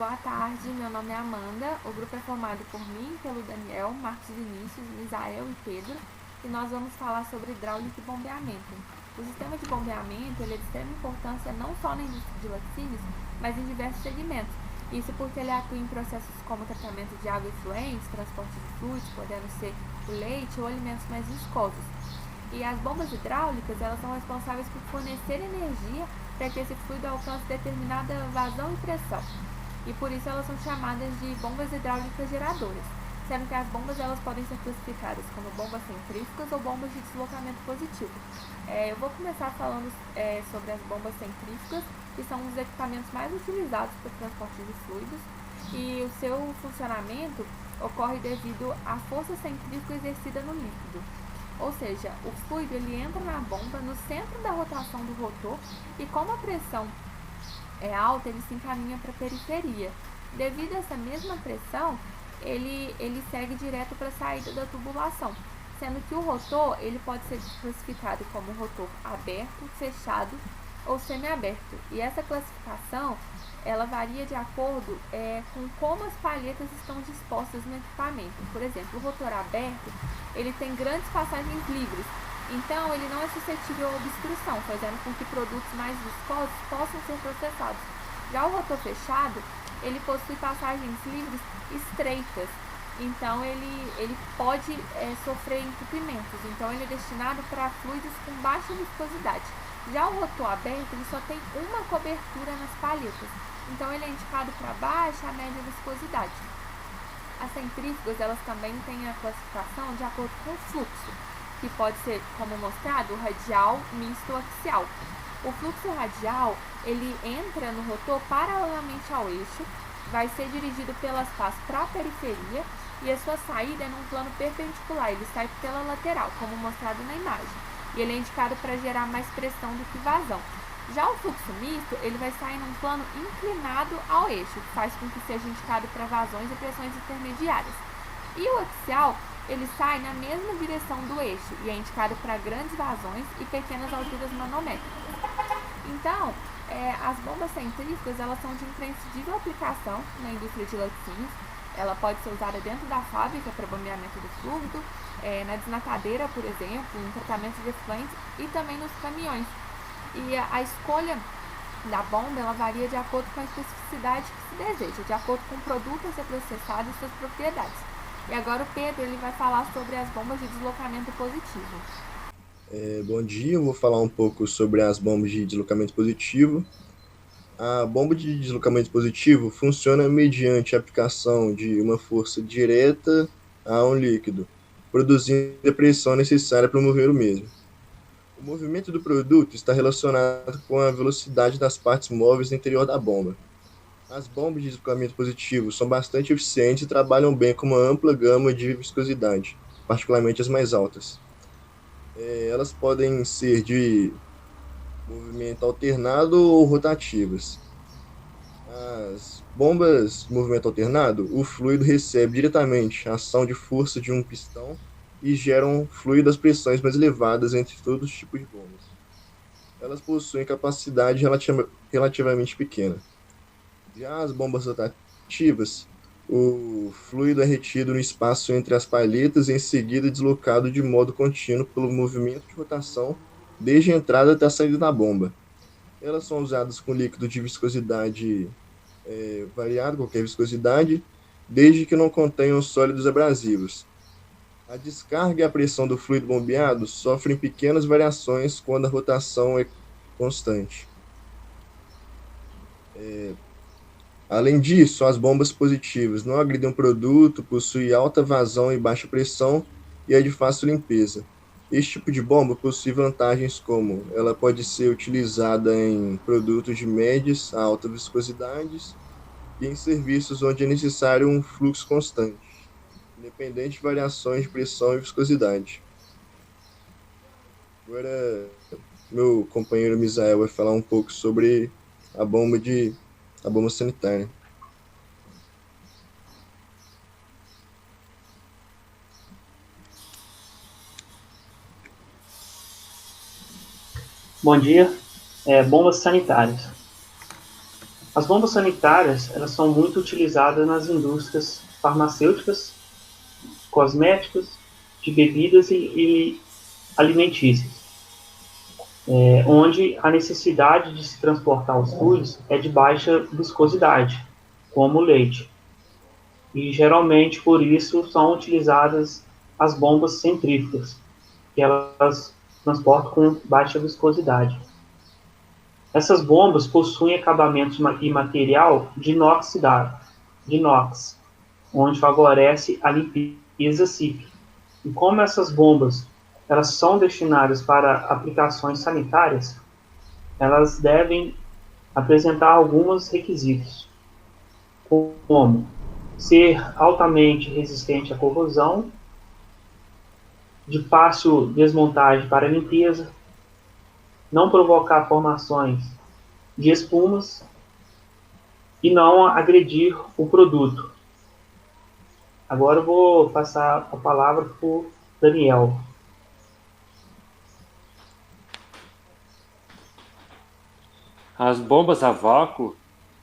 Boa tarde, meu nome é Amanda. O grupo é formado por mim, pelo Daniel, Marcos Vinícius, Misael e Pedro, e nós vamos falar sobre hidráulica e bombeamento. O sistema de bombeamento ele é de extrema importância não só na indústria de laticínios, mas em diversos segmentos. Isso porque ele atua em processos como tratamento de água efluente, transporte de fluidos, podendo ser o leite ou alimentos mais viscosos. E as bombas hidráulicas elas são responsáveis por fornecer energia para que esse fluido alcance determinada vazão e pressão. E por isso elas são chamadas de bombas hidráulicas geradoras, sendo que as bombas elas podem ser classificadas como bombas centrífugas ou bombas de deslocamento positivo. Eu vou começar falando sobre as bombas centrífugas, que são os equipamentos mais utilizados para o transporte de fluidos, e o seu funcionamento ocorre devido à força centrífuga exercida no líquido. Ou seja, o fluido ele entra na bomba no centro da rotação do rotor e como a pressão é alta, ele se encaminha para a periferia. Devido a essa mesma pressão, ele segue direto para a saída da tubulação, sendo que o rotor ele pode ser classificado como rotor aberto, fechado ou semiaberto. E essa classificação ela varia de acordo com como as palhetas estão dispostas no equipamento. Por exemplo, o rotor aberto ele tem grandes passagens livres, então ele não é suscetível a obstrução, fazendo com que produtos mais viscosos possam ser processados. Já o rotor fechado, ele possui passagens livres estreitas, então ele pode sofrer entupimentos, então ele é destinado para fluidos com baixa viscosidade. Já o rotor aberto, ele só tem uma cobertura nas palhetas, então ele é indicado para baixa a média viscosidade. As centrífugas, elas também têm a classificação de acordo com o fluxo, que pode ser, como mostrado, radial, misto ou axial. O fluxo radial, ele entra no rotor paralelamente ao eixo, vai ser dirigido pelas pás para a periferia e a sua saída é num plano perpendicular, ele sai pela lateral, como mostrado na imagem. E ele é indicado para gerar mais pressão do que vazão. Já o fluxo misto, ele vai sair num plano inclinado ao eixo, que faz com que seja indicado para vazões e pressões intermediárias. E o axial, ele sai na mesma direção do eixo e é indicado para grandes vazões e pequenas alturas manométricas. Então, as bombas centrífugas elas são de imprescindível aplicação na indústria de laticínios. Ela pode ser usada dentro da fábrica para bombeamento do fluido, na desnatadeira, por exemplo, em tratamento de efluentes e também nos caminhões. E a escolha da bomba ela varia de acordo com a especificidade que se deseja, de acordo com o produto a ser processado e suas propriedades. E agora o Pedro ele vai falar sobre as bombas de deslocamento positivo. Bom dia, eu vou falar um pouco sobre as bombas de deslocamento positivo. A bomba de deslocamento positivo funciona mediante a aplicação de uma força direta a um líquido, produzindo a pressão necessária para mover o mesmo. O movimento do produto está relacionado com a velocidade das partes móveis no interior da bomba. As bombas de deslocamento positivo são bastante eficientes e trabalham bem com uma ampla gama de viscosidade, particularmente as mais altas. Elas podem ser de movimento alternado ou rotativas. As bombas de movimento alternado, o fluido recebe diretamente a ação de força de um pistão e geram fluido às pressões mais elevadas entre todos os tipos de bombas. Elas possuem capacidade relativamente pequena. Já as bombas rotativas, o fluido é retido no espaço entre as palhetas e em seguida deslocado de modo contínuo pelo movimento de rotação desde a entrada até a saída da bomba. Elas são usadas com líquido de viscosidade variada, qualquer viscosidade, desde que não contenham sólidos abrasivos. A descarga e a pressão do fluido bombeado sofrem pequenas variações quando a rotação é constante. Além disso, as bombas positivas não agridem o produto, possuem alta vazão e baixa pressão e é de fácil limpeza. Este tipo de bomba possui vantagens como ela pode ser utilizada em produtos de médias a alta viscosidade e em serviços onde é necessário um fluxo constante, independente de variações de pressão e viscosidade. Agora, meu companheiro Misael vai falar um pouco sobre a a bomba sanitária. Bom dia. Bombas sanitárias. As bombas sanitárias, elas são muito utilizadas nas indústrias farmacêuticas, cosméticas, de bebidas e alimentícias, onde a necessidade de se transportar os fluidos é de baixa viscosidade, como o leite. E geralmente por isso são utilizadas as bombas centrífugas, que elas transportam com baixa viscosidade. Essas bombas possuem acabamentos e material de inox, onde favorece a limpeza cíclica. E como essas bombas elas são destinadas para aplicações sanitárias, elas devem apresentar alguns requisitos, como ser altamente resistente à corrosão, de fácil desmontagem para limpeza, não provocar formações de espumas e não agredir o produto. Agora eu vou passar a palavra para o Daniel. As bombas a vácuo,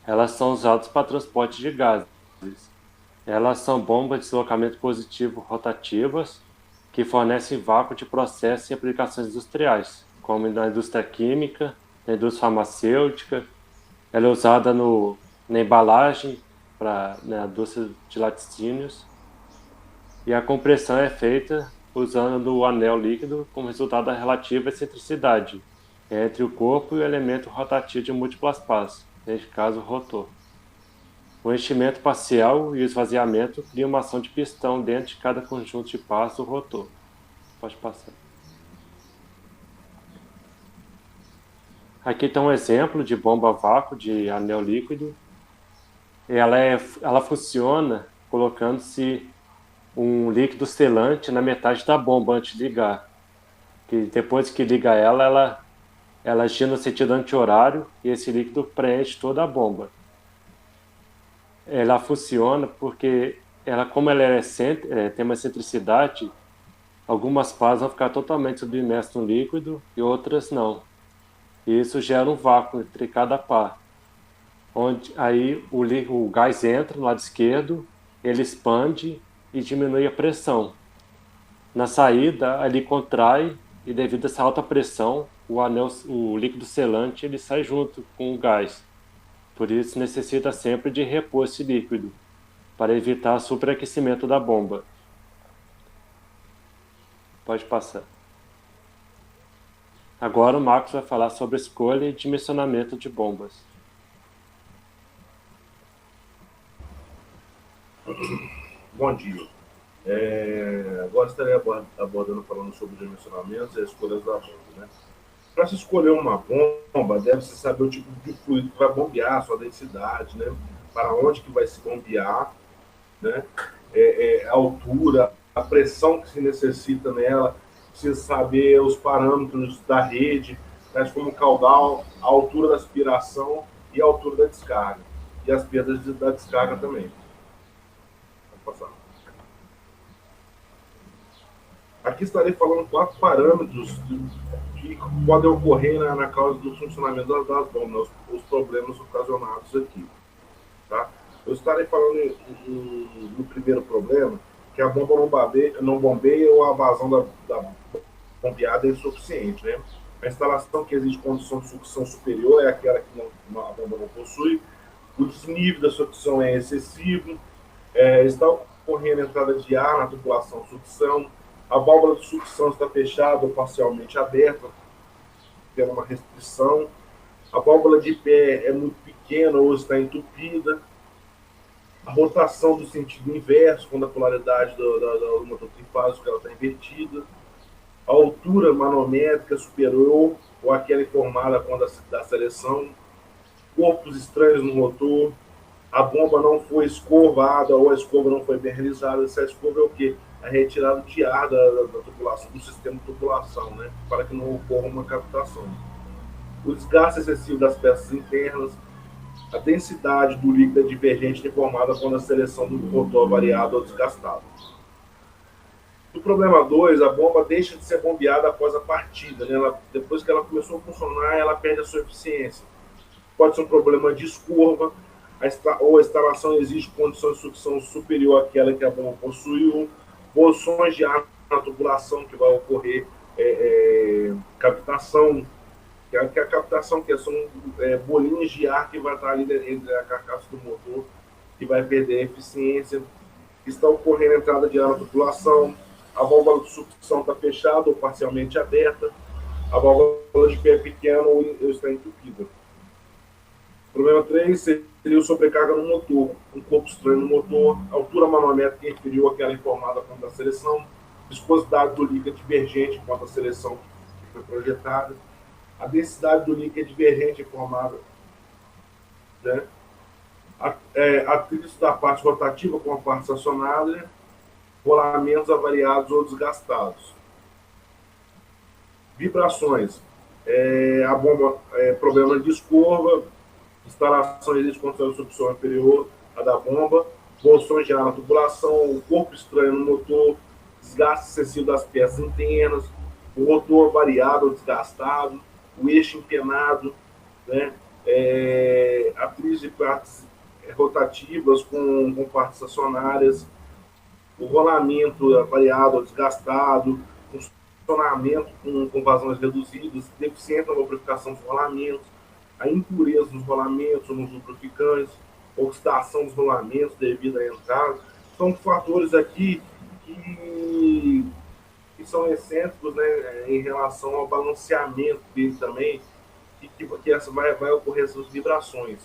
elas são usadas para transporte de gases. Elas são bombas de deslocamento positivo rotativas que fornecem vácuo de processos e aplicações industriais, como na indústria química, na indústria farmacêutica. Ela é usada na embalagem, na indústria de laticínios. E a compressão é feita usando o anel líquido como resultado da relativa excentricidade entre o corpo e o elemento rotativo de múltiplas passes, neste caso o rotor. O enchimento parcial e o esvaziamento criam uma ação de pistão dentro de cada conjunto de passos do rotor. Pode passar. Aqui está um exemplo de bomba a vácuo de anel líquido. Ela funciona colocando-se um líquido selante na metade da bomba antes de ligar. Que depois que liga ela gira no sentido anti-horário e esse líquido preenche toda a bomba. Ela funciona porque, como ela tem uma excentricidade, algumas pás vão ficar totalmente submersas no líquido e outras não. E isso gera um vácuo entre cada pá, onde aí o gás entra no lado esquerdo, ele expande e diminui a pressão. Na saída, ele contrai e devido a essa alta pressão, o líquido selante ele sai junto com o gás. Por isso necessita sempre de repor esse líquido, para evitar superaquecimento da bomba. Pode passar. Agora o Marcos vai falar sobre escolha e dimensionamento de bombas. Bom dia. Agora estarei falando sobre dimensionamentos e escolhas da bomba. Né? Para se escolher uma bomba, deve-se saber o tipo de fluido que vai bombear, sua densidade, né? Para onde que vai se bombear, né? A altura, a pressão que se necessita nela, precisa saber os parâmetros da rede, tais como o caudal, a altura da aspiração e a altura da descarga. E as perdas da descarga também. Vamos passar. Aqui estarei falando 4 parâmetros que podem ocorrer na causa do funcionamento das bombas, os problemas ocasionados aqui. Tá? Eu estarei falando no primeiro problema, que a bomba não bombeia ou a vazão da bombeada é insuficiente. Né? A instalação que exige condição de sucção superior é aquela que a bomba não possui, o desnível da sucção é excessivo, está ocorrendo entrada de ar na tubulação sucção, a válvula de sucção está fechada ou parcialmente aberta, tendo uma restrição, a válvula de pé é muito pequena ou está entupida, a rotação do sentido inverso, quando a polaridade do motor trifásico está invertida, a altura manométrica superior ou aquela informada quando da seleção, corpos estranhos no motor, a bomba não foi escovada ou a escova não foi bem realizada. Essa escova é o quê? A retirada de ar da tubulação, do sistema de tubulação, né? Para que não ocorra uma captação. O desgaste excessivo das peças internas, a densidade do líquido é divergente informada quando a seleção do rotor variada ou desgastada. No problema 2, a bomba deixa de ser bombeada após a partida. Né? Depois que ela começou a funcionar, ela perde a sua eficiência. pode ser um problema de escova, ou a instalação exige condições de sucção superior àquela que a bomba possuiu, bolsões de ar na tubulação que vai ocorrer, captação, que a captação que são bolinhas de ar que vai estar ali entre a carcaça do motor, que vai perder a eficiência, está ocorrendo a entrada de ar na tubulação, a válvula de sucção está fechada ou parcialmente aberta, a válvula de pé pequeno ou está entupida. Problema 3 seria o sobrecarga no motor, um corpo estranho no motor, altura manométrica inferior àquela informada quanto à seleção, viscosidade do líquido divergente quanto à seleção que foi projetada, a densidade do líquido divergente informada, né? Atritos da parte rotativa com a parte estacionária, rolamentos avariados ou desgastados. Vibrações. A bomba, problema de escova, instalação existe condição de sucção inferior à da bomba, bolsões de ar na tubulação, o corpo estranho no motor, desgaste excessivo das peças internas, o rotor variado ou desgastado, o eixo empenado, né? Atriz de partes rotativas com partes estacionárias, o rolamento variado ou desgastado, funcionamento com vazões reduzidas, deficiente na lubrificação dos rolamentos, a impureza nos rolamentos ou nos lubrificantes, oxidação dos rolamentos devido à entrada. São fatores aqui que são excêntricos, né, em relação ao balanceamento dele também, que essa vai ocorrer essas vibrações.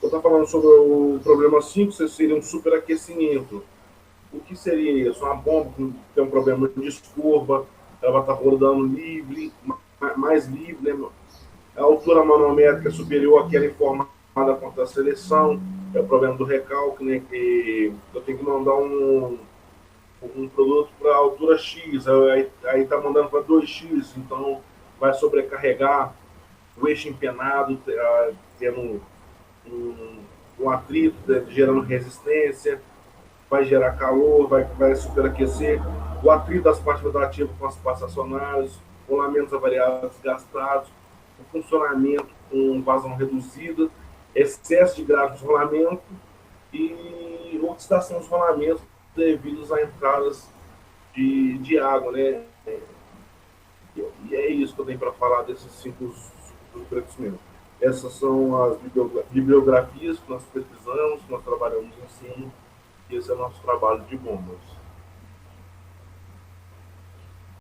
Eu estou falando sobre o problema 5, seria um superaquecimento. O que seria isso? Uma bomba que tem um problema de escova, ela vai estar rodando livre, mais livre, né? A altura manométrica superior àquela informada quanto à seleção, é o problema do recalque, né? Que eu tenho que mandar um produto para a altura X, aí está mandando para 2X, então vai sobrecarregar o eixo empenado, tendo um atrito, gerando resistência, vai gerar calor, vai superaquecer, o atrito das partes rotativas com as partes acionárias, rolamentos avariados desgastados, o funcionamento com vazão reduzida, excesso de grave de rolamento e oxidação dos rolamentos devido a entradas de água, né? E é isso que eu tenho para falar desses 5 superaquecimentos. Essas são as bibliografias que nós pesquisamos, que nós trabalhamos em cima, e esse é o nosso trabalho de bombas.